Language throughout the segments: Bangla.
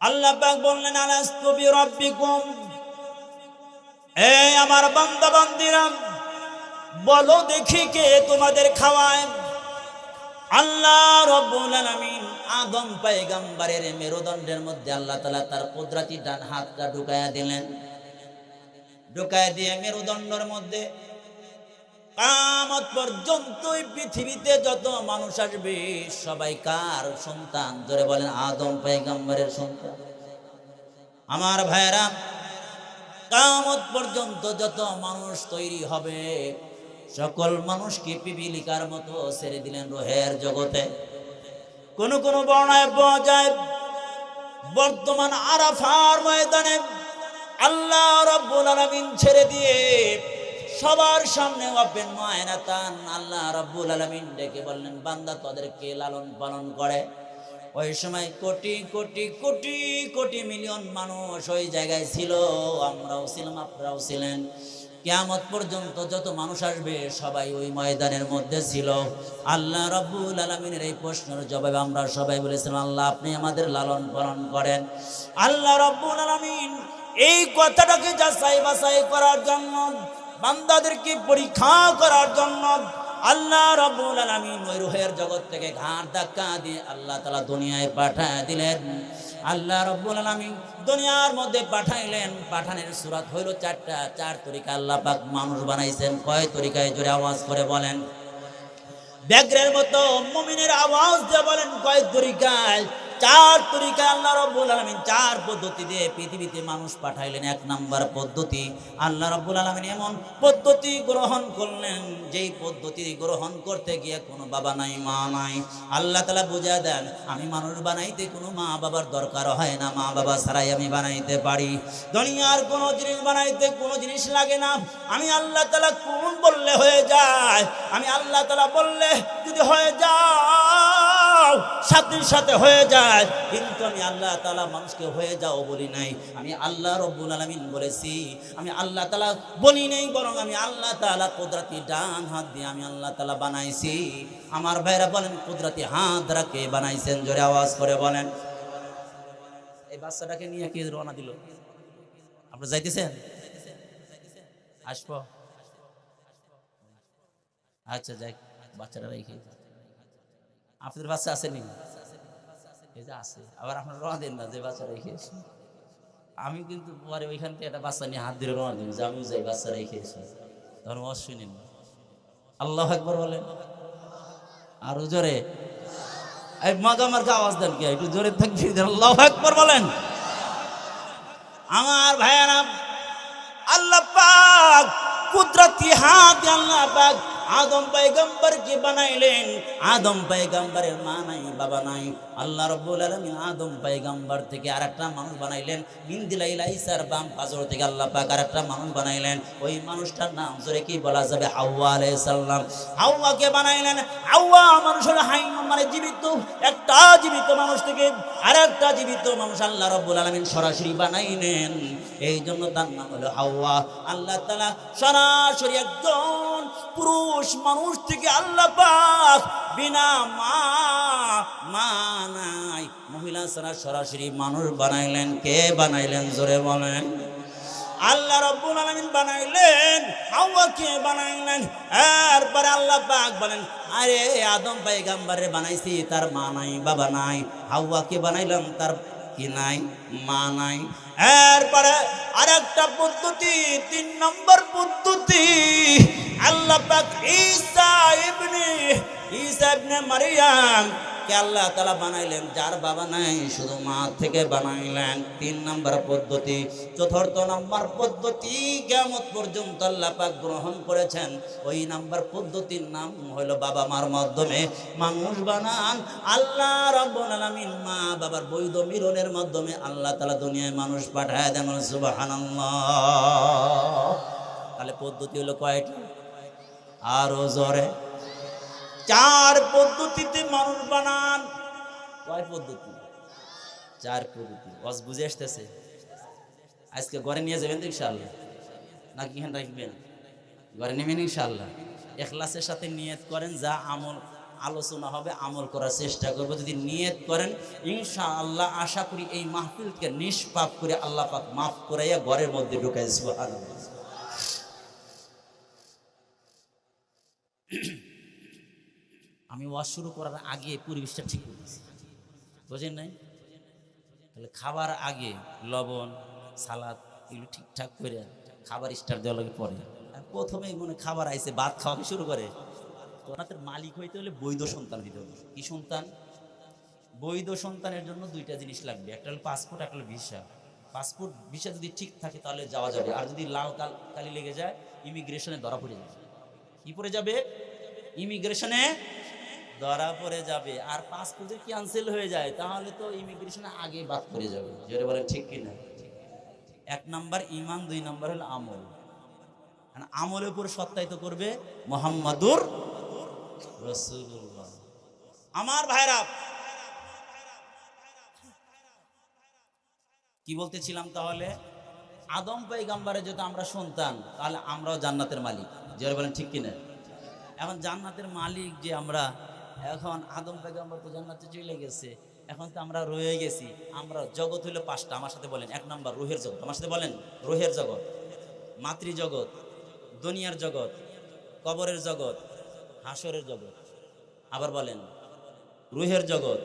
আল্লাহ পাক বললেন আলাস্তু বিরাব্বিকুম, এই আমার বান্দা বান্দিরা বলো দেখি কে তোমাদের খাওয়ায়। আল্লাহ রাব্বুল আলামিন আদম পয়গম্বরের মেরুদণ্ডের মধ্যে আল্লাহ তাআলা তার কুদরতি ডান হাতটা ঢুকায়া দিলেন। ঢুকায়া দিয়ে মেরুদণ্ডের মধ্যে কিয়ামত পর্যন্ত এই পৃথিবীতে যত মানুষ আসবে সবাই কার সন্তান? জোরে বলেন, আদম পয়গম্বরের সন্তান। আমার ভাইরা, কিয়ামত পর্যন্ত যত মানুষ তৈরি হবে সকল মানুষকে পিপিলিকার মতো ছেড়ে দিলেন রুহের জগতে। কোন কোন বর্ণনায় পাওয়া যায় বর্তমান আরাফার ময়দানে আল্লাহ রাব্বুল আলামিন ছেড়ে দিয়ে সবার সামনে ওপেন ময়নাতান আল্লাহ রাব্বুল আলামিন ডেকে বললেন, বান্দা তোদেরকে লালন পালন করে। ওই সময় কোটি কোটি কোটি কোটি মিলিয়ন মানুষ ওই জায়গায় ছিল, আমরাও ছিলাম, আপনারাও ছিলেন। কিয়ামত পর্যন্ত যত মানুষ আসবে সবাই ওই ময়দানের মধ্যে ছিল। আল্লাহ রাব্বুল আলামিনের এই প্রশ্নের জবাবে আমরা সবাই বলেছিলাম, আল্লাহ আপনি আমাদের লালন পালন করেন। আল্লাহ রাব্বুল আলামিন এই কথাটাকে যাচাই বাছাই করার জন্য, বান্দাদেরকে পরীক্ষা করার জন্য আল্লাহ রাব্বুল আলামিন ওই রূহের জগৎ থেকে ঘাড় ধাক্কা দিয়ে আল্লাহ তাআলা দুনিয়ায় পাঠিয়ে দিলেন। আল্লাহ রাব্বুল আলামিন দুনিয়ার মধ্যে পাঠাইলেন। পাঠানোর সূরত হইল চারটা। চার তরিকা আল্লাহ পাক মানুষ বানাইছেন। কয় তরিকায়? জোরে আওয়াজ করে বলেন। ব্যাঘ্রের মতো মুমিনের আওয়াজ দিয়ে বলেন, কয় তরিকায়? চার তরিকা আল্লাহ রাব্বুল আলামিন চার পদ্ধতি দিয়ে পৃথিবীতে মানুষ পাঠাইলেন। এক নাম্বার পদ্ধতি, আল্লাহ রাব্বুল আলামিন এমন পদ্ধতি গ্রহণ করলেন যেই পদ্ধতি গ্রহণ করতে গিয়ে কোনো বাবা নাই, মা নাই। আল্লাহ তাআলা বুঝা দেন, আমি মানুষ বানাইতে কোনো মা বাবার দরকার হয় না, মা বাবা ছাড়াই আমি বানাইতে পারি। দুনিয়ার কোনো জিনিস বানাইতে কোনো জিনিস লাগে না। আমি আল্লাহ তাআলা কোন বললে হয়ে যায়, আমি আল্লাহ তাআলা বললে যদি হয়ে যাও সাথে সাথে হয়ে যায়। কিন্তু আমি আল্লাহ তাআলা মানুষকে হয়ে যাও বলি নাই, আমি আল্লাহ রাব্বুল আলামিন বলেছি। আমি আল্লাহ তাআলা বলি নাই, বরং আমি আল্লাহ তাআলা কুদরতি ডান হাত দিয়ে আমি আল্লাহ তাআলা বানাইছি। আমার ভাইরা বলেন, কুদরতি হাত রাখে বানাইছেন? জোরে আওয়াজ করে বলেন। এই বাচ্চাটাকে নিয়ে কি রওনা দিল? আপনি যাইতেছেন? আসবো? আচ্ছা যাই, বাচ্চাটা রেখে। আপনাদের বাচ্চা আসেনি? এই যে আছে, আবার আপনার রওনা দেন না যে বাচ্চা রেখে এসে। আমি কিন্তু পরে ওইখান থেকে একটা বাচ্চা নিয়ে হাত ধরে রওনা দিন যে আমিও যাই, বাচ্চা রেখে এসে। তখন ওয়াজ শুনেন। আল্লাহু আকবার বলেন আরো জোরে। এই মজা মার্কা আওয়াজ দেন কে? একটু জোরে থাকবি। আল্লাহু আকবার বলেন। আমার ভাইয়েরা, আল্লাহ পাক কুদরতি হাত আল্লাহ পাক আদম পয়গম্বরকে বানাইলেন। আদম পয়গম্বরের মা নাই, বাবা নাই। আল্লাহ রাব্বুল আলামিন আদম পয়গম্বর থেকে আরেকটা মানুষ বানাইলেন। মিনদিলাইল ঈসার বাম পাজর থেকে আল্লাহ পাক আরেকটা মানুষ বানাইলেন। ওই মানুষটার নাম জোরে কি বলা যাবে? হাওয়া আলাইহিস সালাম। হাওয়াকে বানাইলেন। হাওয়া মানুষের হাই মানে জীবিত, একটা জীবিত মানুষ থেকে আরেকটা জীবিত মানুষ আল্লাহ রাব্বুল আলামিন সরাসরি বানাইলেন। এই জন্য তার নাম হলো হাওয়া। আল্লাহ তাআলা সরাসরি একজন পুরুষ মানুষ থেকে আল্লাহ পাক বিনা মা নাই, মহিলা ছাড়া সরাসরি মানুষ বানাইলেন। কে বানাইলেন? জোরে বলেন। আল্লাহ রাব্বুল আলামিন বানাইলেন, হাওয়াকে বানাইলেন। এরপরে আল্লাহ পাক বলেন, আরে আদম পয়গম্বরে বানাইছি, তার মা নাই, বাবা নাই। হাওয়াকে বানাইলাম, তার কি নাই? মা নাই। এরপরে আরেকটা পদ্ধতি, 3 নম্বর পদ্ধতি, আল্লাহ পাক ঈসা ইবনে মারিয়াম কে আল্লাহ তাআলা বানাইলেন, যার বাবা নাই, শুধু মা থেকে বানাইলেন। 3 নম্বর পদ্ধতি। 4 নম্বর পদ্ধতি কিয়ামত পর্যন্ত আল্লাহ পাক গ্রহণ করেছেন। ওই নাম্বার পদ্ধতির নাম হলো বাবা মার মাধ্যমে মানুষ বানান। আল্লাহ রাব্বুল আলামিন মা বাবার বৈধ মিলনের মাধ্যমে আল্লাহ তাআলা দুনিয়ায় মানুষ পাঠায় দেন। সুবহানাল্লাহ। তাহলে পদ্ধতি হলো কয়টি? আরো জোরে। 4 পদ্ধতিতে মানুষ বানান। কয় পদ্ধতি? 4 পদ্ধতি। ওয়াজ বুঝে আসতেছে? আজকে ঘরে নিয়ে যাবেন তো ইনশাআল্লাহ, নাকি এখানে রাখবেন? ঘরে নেবেন ইনশাআল্লাহ। ইখলাসের সাথে নিয়ত করেন, যা আমল আলোচনা হবে, আমল করার চেষ্টা করবো। যদি নিয়ত করেন ইনশাআল্লাহ আশা করি এই মাহফিলকে নিষ্পাপ করে আল্লাহ পাক মাফ করাইয়া ঘরের মধ্যে ঢুকাই। সুবহানাল্লাহ। আমি ওয়াজ শুরু করার আগে পরিবেশটা ঠিক করেছি, বোঝেন নাই? তাহলে খাবার আগে লবণ সালাদ এগুলো ঠিকঠাক করে খাবার স্টার্ট দেওয়া লাগে পরে। প্রথমেই মনে খাবার আইছে, ভাত খাওয়াকে শুরু করে। তোনাদের মালিক হইতে হলে বৈধ সন্তান হইতে হবে। কি সন্তান? বৈধ সন্তানের জন্য দুইটা জিনিস লাগবে, একটা হলো পাসপোর্ট, একটা হলো ভিসা। পাসপোর্ট ভিসা যদি ঠিক থাকে তাহলে যাওয়া যাবে, আর যদি লাল কালি লেগে যায় ইমিগ্রেশনে ধরা পড়ে যাবে। কি পড়ে যাবে? ইমিগ্রেশনে ধরা পড়ে যাবে। আর পাসপোর্ট যদি ক্যান্সেল হয়ে যায় তাহলে তো ইমিগ্রেশনে আগে বাদ পড়ে যাবে। যেটা বলেন ঠিক কিনা? এক নাম্বার ইমান, দুই নাম্বার হলো আমল। আমলের উপর সত্যায়িত করবে মুহাম্মাদুর রাসূলুল্লাহ। আমার ভাইরা, কি বলতেছিলাম? তাহলে আদম পয়গম্বরের যদি আমরা সন্তান তাহলে আমরাও জান্নাতের মালিক। যারা বলেন ঠিক কিনা? এখন জান্নাতের মালিক যে আমরা, এখন আদম পয়গম্বর তো জান্নাতে চলে গেছে, এখন তো আমরা রয়ে গেছি। আমরা জগৎ হইলো পাঁচটা, আমার সাথে বলেন। এক নাম্বার রুহের জগৎ, আমার সাথে বলেন। রুহের জগৎ, মাতৃজগৎ, দুনিয়ার জগৎ, কবরের জগৎ, হাসরের জগৎ। আবার বলেন, রুহের জগৎ,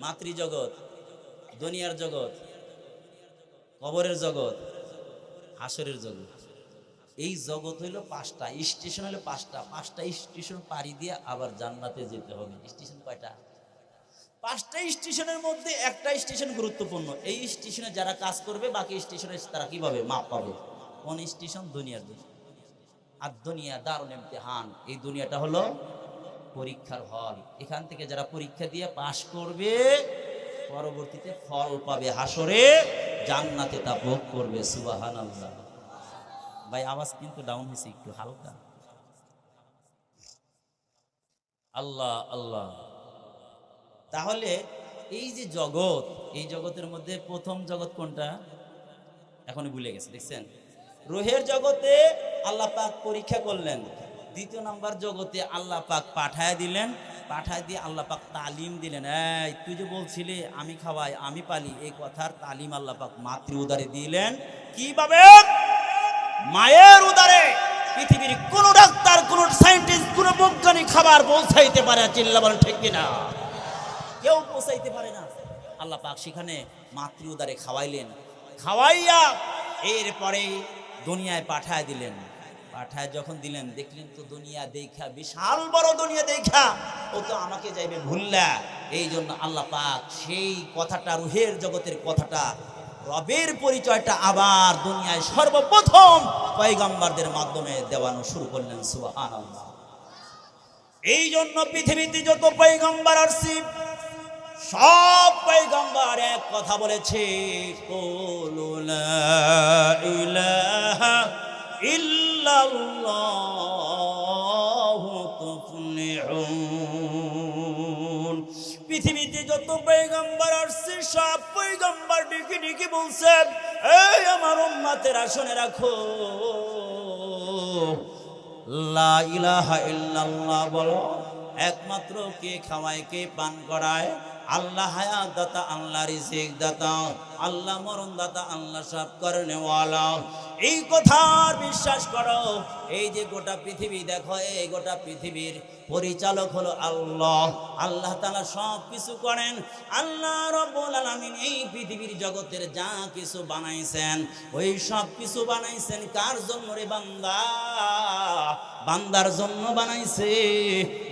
মাতৃজগৎ, দুনিয়ার জগৎ, কবরের জগৎ, হাসরের জগৎ। এই জগৎ হইল পাঁচটা, স্টেশন হইলো পাঁচটা। পাঁচটা স্টেশন পাড়ি দিয়ে আবার জান্নাতে যেতে হবে। স্টেশন কয়টা? পাঁচটা স্টেশনের মধ্যে একটা স্টেশন গুরুত্বপূর্ণ। এই স্টেশনে যারা কাজ করবে বাকি স্টেশনে তারা কি পাবে? মাপ পাবে। কোন স্টেশন? দুনিয়ার দিন। আর দুনিয়া দারুল ইমতিহান, এই দুনিয়াটা হলো পরীক্ষার হল। এখান থেকে যারা পরীক্ষা দিয়ে পাশ করবে পরবর্তীতে ফল পাবে, হাসরে জান্নাতে তা ভোগ করবে। সুবহানাল্লাহ। ভাই আওয়াজ কিন্তু ডাউন হয়েছে একটু হালকা। আল্লাহ আল্লাহ। তাহলে এই যে জগৎ, এই জগতের মধ্যে প্রথম জগৎ কোনটা? এখনই ভুলে গেছে, দেখছেন? রুহের জগতে আল্লাহ পাক পরীক্ষা করলেন। দ্বিতীয় নাম্বার জগতে আল্লাহ পাক পাঠায় দিলেন। পাঠায় দিয়ে আল্লাহ পাক তালিম দিলেন। এই তুই যে বলছিলি আমি খাওয়াই আমি পালি, এই কথার তালিম আল্লাহ পাক মাতৃ উদারে দিলেন। কিভাবে? মায়ের উদারে। পৃথিবীর কোন ডাক্তার, কোন সায়েন্টিস্ট, কোন বৈজ্ঞানিক খাবার পৌঁছাইতে পারে? চিল্লা বলেন ঠিক কিনা? কেউ পৌঁছাইতে পারে না। আল্লাহ পাক সেখানে মাতৃ উদারে খাওয়াইলেন। খাওয়াইয়া এরপরে দুনিয়ায় পাঠায় দিলেন। পাঠায় যখন দিলেন দেখলেন তো দুনিয়া দেখা, বিশাল বড় দুনিয়া দেখা ও তো আমাকে যাইবে ভুললা। এই জন্য আল্লাহ পাক সেই কথাটা, রুহের জগতের কথাটা, রবের পরিচয়টা আবার দুনিয়ায় সর্বপ্রথম পয়গম্বরদের মাধ্যমে দেওয়ানো শুরু করলেন। সুবহানাল্লাহ। এই জন্য পৃথিবীতে যত পয়গম্বর আসছে সব পয়গম্বর এক কথা বলেছে, কুলু লা ইলাহা ইল্লাল্লাহু তুফলিহুন। পৃথিবীতে যত পয়গম্বর আসছে সব পয়গম্বর ডেকে ডেকে বলছেন, এই আমার উম্মতেরা শুনে রাখো, লা ইলাহা ইল্লাল্লাহ বলো। একমাত্র কে খাওয়ায়, কে পান করায়? আল্লাহ হায়াত দাতা, আল্লাহ রিজিক দাতা, আল্লাহ মরণ দাতা, আল্লাহ সব করনে ওয়ালা। এই কথার বিশ্বাস করো। এই যে গোটা পৃথিবী দেখো, এই গোটা পৃথিবীর পরিচালক হলো আল্লাহ। আল্লাহ তাআলা সব কিছু করেন। আল্লাহ রাব্বুল আলামিন এই পৃথিবীর জগতের যা কিছু বানাইছেন ওই সব কিছু বানাইছেন কার জন্য রে বান্দা? বান্দার জন্য বানাইছে।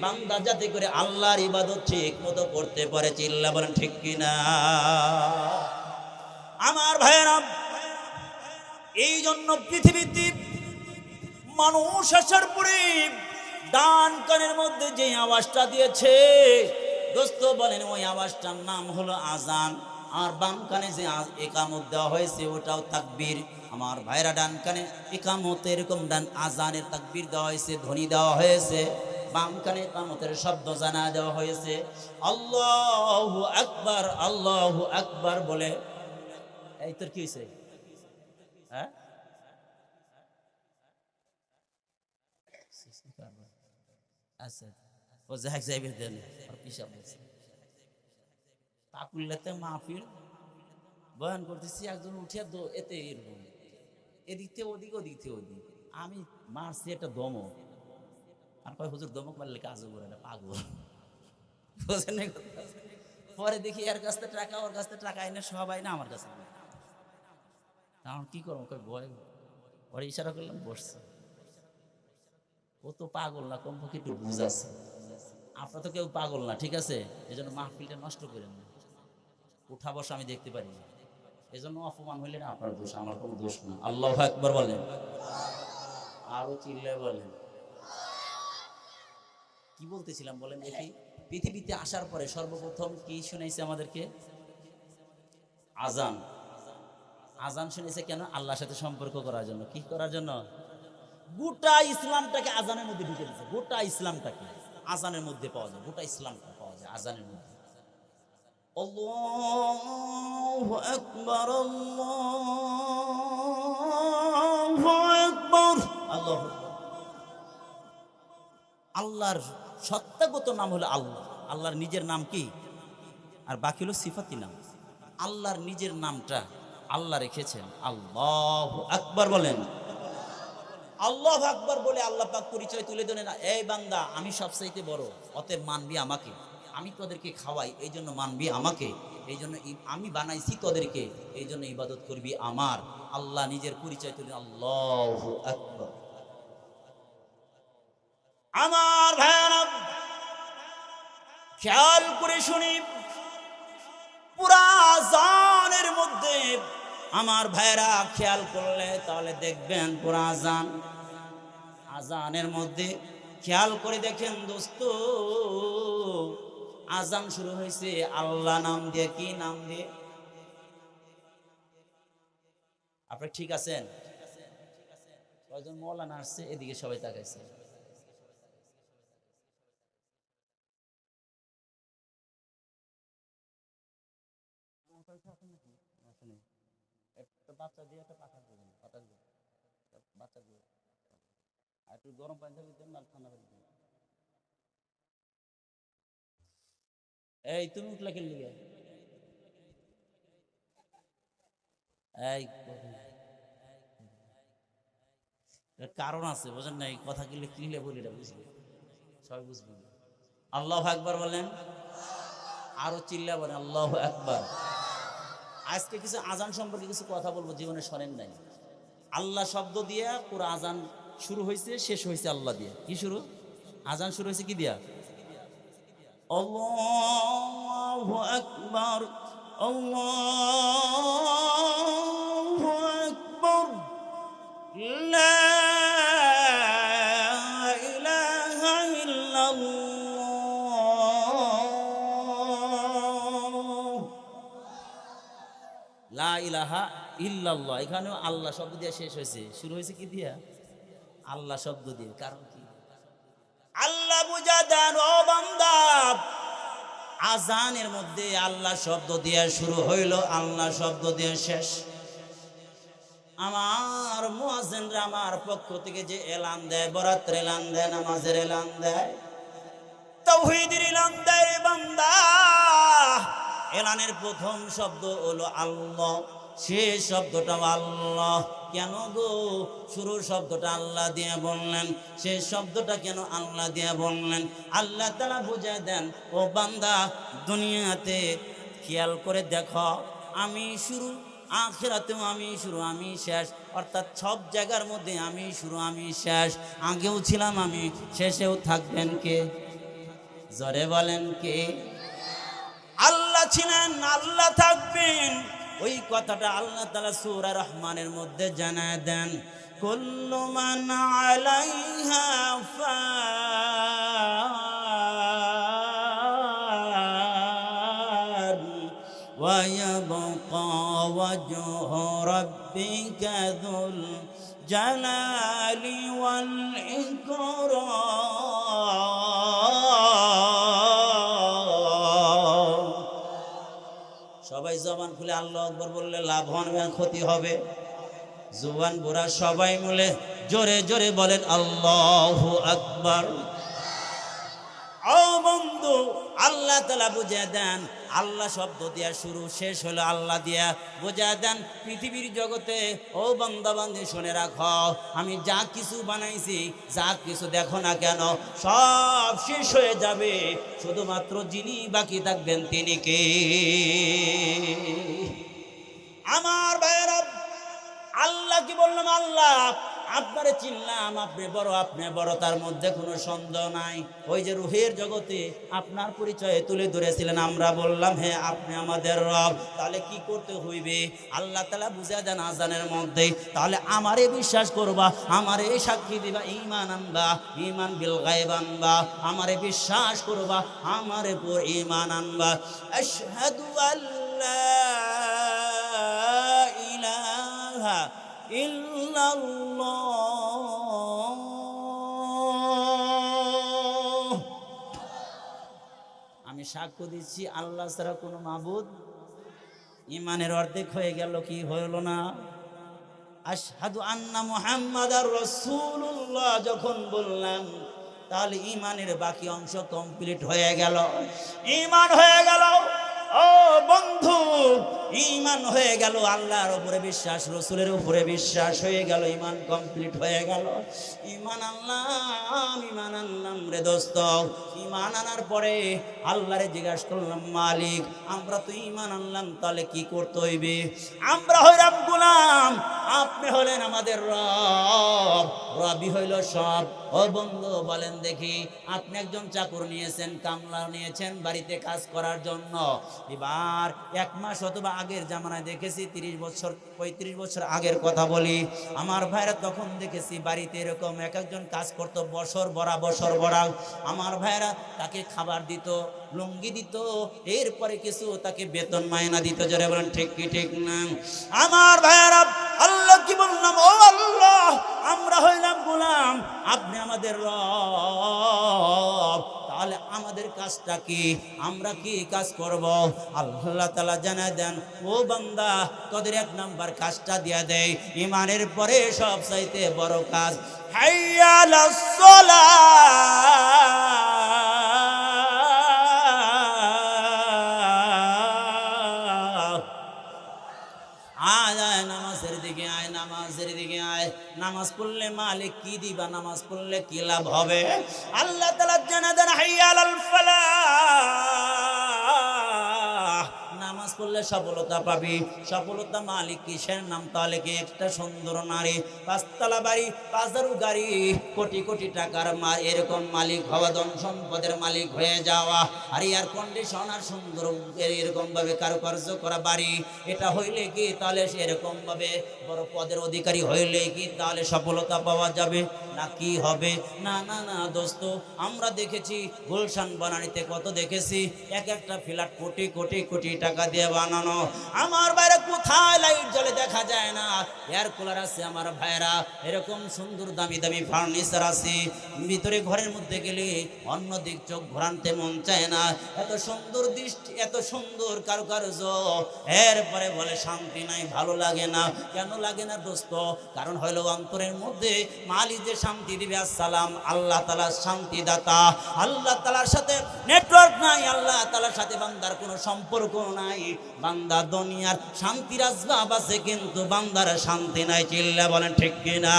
বান্দা যাতে করে আল্লাহর ইবাদত ঠিক মতো করতে পারে। চিল্লা বলেন ঠিক কিনা? আমার ভাইয়েরা, এই জন্য পৃথিবীতে মানুষ আসার পরে ডান কানের মধ্যে যে আওয়াজটা দিয়েছে দোস্ত বলেন ওই আওয়াজটার নাম হলো আজান। আর বাম কানে যে একামত দেওয়া হয়েছে ওটাও তাকবীর। আমার ভাইরা, ডান কানে একামত এরকম ডান আজানের তাকবীর দেওয়া হয়েছে, ধ্বনি দেওয়া হয়েছে। বাম কানে একামতের শব্দ জানা দেওয়া হয়েছে। আল্লাহু আকবার, আল্লাহু আকবার বলে। এই তোর কি হয়েছে? হ্যাঁ, আচ্ছা ও যাক যাইবে দেন আর পিসাব বলছে পাকুল্লাতে মাহফিল বয়ান করতেছি, একজন উঠিয়া এতে এরকম এদিক থেকে ওদিক, ওদিক থেকে ওদিক, আমি মারছি একটা দমক। আর কয় হুজুর দমক মারলে কাজও করে না, পাগল। বুঝেন না কথা? পরে দেখি এর কাছ থেকে টাকা, ওর কাছ থেকে টাকা এনে সবাই না আমার কাছে। তখন কি করবো, কয় ভয়, ওর ইশারা করলাম বসছে। ও তো পাগল না, কমপক্ষে একটু বুঝাচ্ছে। আপনার তো কেউ পাগল না, ঠিক আছে? এই জন্য মাহফিলটা নষ্ট করেন না। উঠা বসা আমি দেখতে পারি না, এই জন্য অপমান হইলে না আপনার দোষ, আমার কোনো দোষ না। আল্লাহু আকবার বলেন, আরো চিল্লায় বলেন। কি বলতেছিলাম বলেন দেখি? পৃথিবীতে আসার পরে সর্বপ্রথম কি শুনাইছে আমাদেরকে? আজান। আজান শুনেছে কেন? আল্লাহর সাথে সম্পর্ক করার জন্য। কি করার জন্য? গোটা ইসলামটাকে আজানের মধ্যে ঢুকে দিচ্ছে। গোটা ইসলামটাকে আজানের মধ্যে পাওয়া যায়, গোটা ইসলামটা পাওয়া যায় আজানের মধ্যে। আল্লাহু আকবার, আল্লাহু আকবার, আল্লাহু আকবার। আল্লাহর সত্তাগত নাম হলো আল্লাহ। আল্লাহর নিজের নাম কি? আর বাকি হলো সিফাতি নাম। আল্লাহর নিজের নামটা আল্লাহ রেখেছেন আল্লাহু আকবার বলেন। আল্লাহু আকবার বলে আল্লাহ পাক পরিচয় তুলে দেন না, এই বান্দা আমি সবচাইতে বড়, অতএব মানবি আমাকে। আমি তোদেরকে খাওয়াই, এই জন্য মানবি আমাকে। এই জন্য আমি বানাইছি তোদেরকে, এই জন্য ইবাদত করবি আমার। আল্লাহ নিজের পরিচয় তুলে আল্লাহু আকবার। আমার ভাইরা খেয়াল করে শুনি, পুরা আযানের মধ্যে আমার ভাইরা খেয়াল করলে তাহলে দেখবেন পুরা আযানের মধ্যে খেয়াল করে দেখেন দোস্ত, আযান শুরু হয়েছে আল্লাহ নাম দিয়ে। কি নাম দিয়ে? আপনি ঠিক আছেন? কয়জন মওলানা আসছে? এদিকে সবাই তাকাইছে। বাচ্চা দিয়ে একটা পাখা দেবেন, বাচ্চা দিয়ে আর একটু গরম পানি থাকলে দেন, না ঠান্ডা পানি দেন। এই তুমি উঠলে খেললি গে? এই কারণ আছে, বোঝেন না? এই কথা কিনলে কিনলে বলি না, বুঝবে সবাই বুঝবে। আল্লাহু আকবার বলেন, আরো চিল্লা বলেন আল্লাহু আকবার। আজকে কিছু আজান সম্পর্কে কিছু কথা বলবো, জীবনে শোনেন নাই। আল্লাহ শব্দ দিয়ে পুরো আজান শুরু হয়েছে, শেষ হয়েছে আল্লাহ দিয়ে। কি শুরু? আজান শুরু হয়েছে কি দিয়া? আল্লাহু আকবার, আল্লাহু আকবার, লা ইলাহা ইল্লাল্লাহ, লা ইলাহা ইল্লাল্লাহ। এখানেও আল্লাহ শব্দ দিয়ে শেষ হয়েছে, শুরু হয়েছে কি দিয়া? আল্লাহ শব্দ দিয়ে। কারণ কি? আল্লাহ বুঝা দেন ও বান্দা, আজানের মধ্যে আল্লাহ শব্দ দিয়ে শুরু হইল, আল্লাহ শব্দ দিয়ে শেষ। আমার মুয়াজ্জিনরা আমার পক্ষ থেকে যে এলান দেয়, বরাতের এলান দেয়, নামাজের এলান দেয়, তাওহীদের এলান দেয় রে বান্দা, এলানের প্রথম শব্দ হলো আল্লাহ, শেষ শব্দটা আল্লাহ। কেন গো? শুরুর শব্দটা আল্লাহ দিয়ে বললেন, শেষ শব্দটা কেন আল্লাহ দিয়ে বললেন? আল্লাহ তাআলা বুঝায় দেন, ও বান্দা দুনিয়াতে খেয়াল করে দেখো, আমি শুরু, আখিরাতেও আমি শুরু আমি শেষ, অর্থাৎ সব জায়গার মধ্যে আমি শুরু আমি শেষ। আগেও ছিলাম আমি, শেষেও থাকবেন কে? জোরে বলেন কে? আল্লাহ ছিলেন, আল্লাহ থাকবেন। ওই কথাটা আল্লাহ তাআলা সূরা রহমানের মধ্যে জানায় দেন, কুল্লু মান আলাইহা ফান ওয়া ইয়াবকা ওয়াজহু রাব্বিকা যুল জালালি ওয়াল ইকরাম। সবাই জবান খুলে আল্লাহু আকবার বললে লাভ হবে না ক্ষতি হবে? জওয়ান বুড়া সবাই মিলে জোরে জোরে বলেন আল্লাহু আকবার। আল্লাহ তাআলা বুঝিয়ে দেন, আল্লাহ শব্দ দিয়া শুরু, শেষ হলো আল্লাহ দিয়া, বুঝিয়ে দেন পৃথিবীর জগতে। ও বান্দা বান্দি শুনে রাখো, আমি যা কিছু বানাইছি, যা কিছু দেখো না কেন, সব শেষ হয়ে যাবে, শুধুমাত্র যিনি বাকি থাকবেন তিনি কে? আমার ভাইয়েরা, আল্লাহ কি বললাম, আল্লাহ আপনারে চিনলাম, আপনি বড়, তার মধ্যে কোনো সন্দেহ নাই। ওই যে রুহের জগতে আপনার পরিচয় তুলে ধরেছিলেন, আমরা বললাম হ্যাঁ আপনি আমাদের রব। তাহলে কি করতে হইবে? আল্লাহ তাআলা বুঝিয়ে দেন আজানের মধ্যে, তাহলে আমারে বিশ্বাস করবা, আমারে সাক্ষী দিবা, ঈমান আনবা, ঈমান বিল গায়ব আনবা, আমারে বিশ্বাস করবা, আমারে উপর ঈমান আনবা। আশহাদু আল্লা ইলাহা ইল্লাল্লাহ, আমি সাক্ষ্য দিচ্ছি আল্লাহ ছাড়া কোনো মাবুদ। ঈমানের অর্ধেক হয়ে গেল, কি হলো না? আশহাদু আন্না মুহাম্মাদার রাসূলুল্লাহ যখন বললাম, তাহলে ঈমানের বাকি অংশ কমপ্লিট হয়ে গেল, ঈমান হয়ে গেল। ও বন্ধু, ঈমান হয়ে গেল, আল্লাহর উপরে বিশ্বাস, রাসূলের উপরে বিশ্বাস হয়ে গেল, ঈমান কমপ্লিট হয়ে গেল। ঈমান আনলাম রে দোস্ত। ঈমান আনার পরে আল্লাহরে জিজ্ঞাসা করলাম, মালিক আমরা তো ঈমান আনলাম, তাহলে কি করতে হইবে? আমরা হইলাম গোলাম, আপনি হলেন আমাদের রব, রবি হইল সব। ও বন্ধু বলেন দেখি, আপনি একজন চাকর নিয়েছেন, কামলা নিয়েছেন বাড়িতে কাজ করার জন্য। এবার 1 মাস অথবা আগের জামানায় দেখেছি, 30 বছর 35 বছর আগের কথা বলি, আমার ভাইরা তখন দেখেছি বাড়িতে এরকম একজন কাজ করতো, বছর ভরা। আমার ভাইরা তাকে খাবার দিত, লুঙ্গি দিত, এরপরে কিছু তাকে বেতন মায়না দিত। যারা বলেন ঠিক কি ঠিক না? আমার ভাইরা, আল্লাহ কি বললাম, ও আল্লাহ আমরা হইলাম গোলাম, আপনি আমাদের রব, তাহলে আমাদের কাজটা কি? আমরা কি কাজ করব? আল্লাহ তাআলা জানায় দেন, ও বান্দা তোদের 1 নাম্বার কাজটা দিয়া দেয়, ঈমানের পরে সব চাইতে বড় কাজ, হাইয়া আলাস সালাহ। আয় নামাজের দিকে আয়, নামাজের দিকে আয়। নামাজ পড়লে মালিক কি দিবা? নামাজ পড়লে কি লাভ হবে? আল্লাহ তাআলা জানা দেন, হাইয়া আলাল ফালাহ, নামাজ পড়লে সফলতা পাবি। সফলতা মালিক কিসের নাম? তাহলে কি একটা সুন্দর নারী, 5 তলা বাড়ি, 5 গাড়ি, কোটি কোটি টাকার এরকম মালিক হওয়া, ধন সম্পদের মালিক হয়ে যাওয়া, আর এয়ার কন্ডিশনার সুন্দর এরকম ভাবে কারুকার্য করা বাড়ি, এটা হইলে কি তাহলে এরকম ভাবে বড় পদের অধিকারী হইলে কি তাহলে সফলতা পাওয়া যাবে? না কি হবে? না না না দোস্ত, আমরা দেখেছি গুলশান বনানীতে, কত দেখেছি এক একটা ফ্ল্যাট কোটি কোটি কোটি টাকা দিয়ে বানানো। আমার বাইরে কোথায় লাইট জ্বলে দেখা যায় না, এয়ার কুলার আছে আমার ভাইরা, এরকম সুন্দর দামি দামি ফার্নিচার আছে, ভিতরে ঘরের মধ্যে গেলে অন্য দিক চোখ ঘোরাতে মন চায় না, এত সুন্দর দৃষ্টি, এত সুন্দর কারুকার্য, এরপরে বলে শান্তি নাই, ভালো লাগে না। কেন লাগে না দোস্ত? কারণ হইলো অন্তরের মধ্যে মালিক যে শান্তি দিবে, আসসালাম, আল্লাহ তাআলা শান্তি দাতা, আল্লাহ তাআলার সাথে নেটওয়ার্ক নাই, আল্লাহ তাআলার সাথে বান্দার কোনো সম্পর্ক নাই। বান্দা দুনিয়ার শান্তির আসবাব আছে, কিন্তু বান্দার শান্তি নাই। চিল্লা বলেন ঠিক কিনা?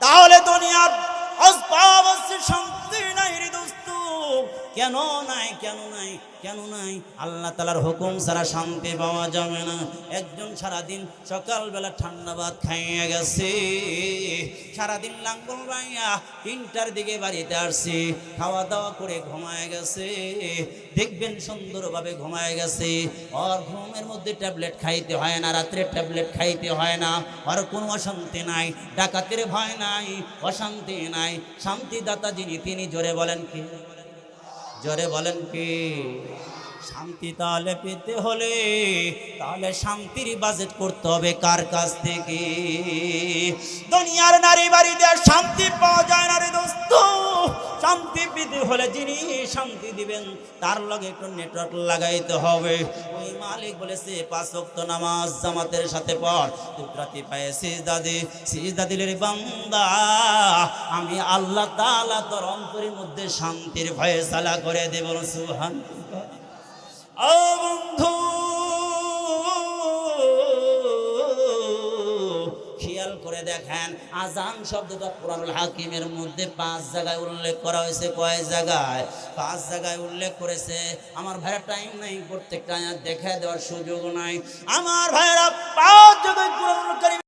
তাহলে দুনিয়ার আসবাব আছে, শান্তি নাই রে দোস্ত। কেন নাই? কেন নাই? কেন নাই? আল্লাহ তাআলার হুকুম ছাড়া শান্তি পাওয়া যাবে না। একজন সারাদিন সকালবেলা ঠান্ডা ভাত খাইয়ে গেছে, সারাদিন লাঙ্গল বাইয়া 3টার দিকে বাড়িতে আসছি, খাওয়া দাওয়া করে ঘুমায় গেছে, দেখবেন সুন্দরভাবে ঘুমায় গেছে। আর ঘুমের মধ্যে ট্যাবলেট খাইতে হয় না, রাত্রে ট্যাবলেট খাইতে হয় না, আর কোনো অশান্তি নাই, ডাকাতের ভয় নাই, অশান্তি নাই। শান্তিদাতা যিনি, তিনি জোরে বলেন কি? জোরে বলেন কি? শান্তি তাহলে পেতে হলে তাহলে শান্তির বাজেট করতে হবে কার কাছ থেকে? দুনিয়ার নারী বাড়ি দিয়ে শান্তি পাওয়া যায় না রে দোস্ত। শান্তি বৃদ্ধি হলে যিনি শান্তি দিবেন তার লগে একটু নেটওয়ার্ক লাগাইতে হবে। ওই মালিক বলেছে 5 ওয়াক্ত নামাজ জামাতের সাথে পড়, কুদরতি পায়ে সিজদা দিলে রে বান্দা আমি আল্লাহ তাআলা তোর অন্তরের মধ্যে শান্তির ফয়সালা করে দেব। সুবহানাল্লাহ। ও বন্ধু খেয়াল করে দেখেন, আজান শব্দটা কুরআনুল হাকিমের মধ্যে 5 জায়গায় উল্লেখ করা হয়েছে। কয় জায়গায়? 5 জায়গায় উল্লেখ করেছে। আমার ভাইরা টাইম নাই, প্রত্যেকটা আয়াত দেখায় দেওয়ার সুযোগ নাই। আমার ভাইরা 5 জায়গায় কুরআনুল কারীম